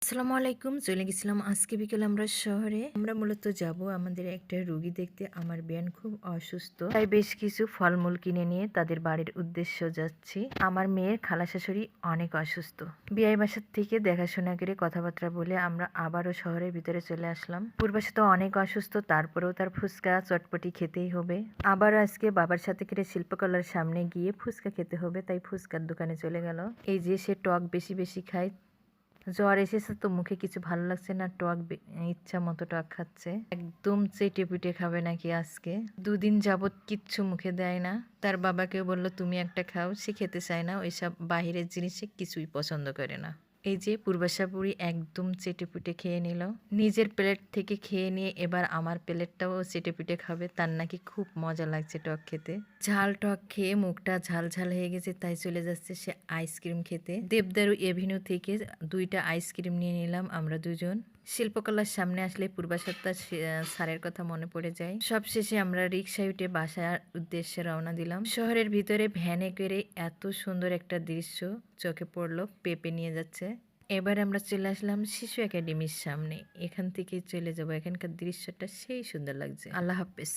আসসালামু আলাইকুম। চলে গেছিলাম আজকে বিকেলে আমরা শহরে। আমরা মূলত যাব আমাদের একটা রোগী দেখতে। আমার বেয়ান খুব অসুস্থ, তাই বেশ কিছু ফলমূল কিনে নিয়ে তাদের বাড়ির উদ্দেশ্য যাচ্ছি। আমার মেয়ের খালা শাশুড়ি অনেক অসুস্থ। বিআই বাসার থেকে দেখাশোনা করে কথাবার্তা বলে আমরা আবারও শহরের ভিতরে চলে আসলাম। পূর্বাশা তো অনেক অসুস্থ, তারপরেও তার ফুচকা চটপটি খেতেই হবে। আবার আজকে বাবার সাথে করে শিল্পকলার সামনে গিয়ে ফুচকা খেতে হবে, তাই ফুচকার দোকানে চলে গেল। এই যে সে টক বেশি বেশি খায়। জ্বর এসেছে তো মুখে কিছু ভালো লাগছে না, টক ইচ্ছা মতো টক খাচ্ছে। একদম চেটে পিটে খাবে নাকি আজকে। দুদিন যাবত কিচ্ছু মুখে দেয় না। তার বাবাকেও বললো তুমি একটা খাও, সে খেতে চায় না। ওইসব বাহিরের জিনিস সে কিছুই পছন্দ করে না। এই যে পূর্বাশা বুড়ি একদম চেটেপুটে খেয়ে নিল। নিজের প্লেট থেকে খেয়ে নিয়ে এবার আমার প্লেটটাও চেটেপুটে খাবে। তার নাকি খুব মজা লাগছে টক খেতে। ঝাল টক খেয়ে মুখটা ঝাল ঝাল হয়ে গেছে, তাই চলে যাচ্ছে সে আইসক্রিম খেতে। দেবদারু এভিনিউ থেকে 2টা আইসক্রিম নিয়ে নিলাম আমরা দুজন। শিল্পকলার সামনে আসলে পূর্বাশাত্তা স্যারের কথা মনে পড়ে যায়। সবশেষে আমরা রিক্সায় উঠে বাসার উদ্দেশ্যে রওনা দিলাম। শহরের ভিতরে ভ্যানে করে এত সুন্দর একটা দৃশ্য চোখে পড়লো, পেঁপে নিয়ে যাচ্ছে। এবার আমরা চলে আসলাম শিশু একাডেমির সামনে। এখান থেকেই চলে যাব, এখানকার দৃশ্যটা সেই সুন্দর লাগছে। আল্লাহ হাফেজ।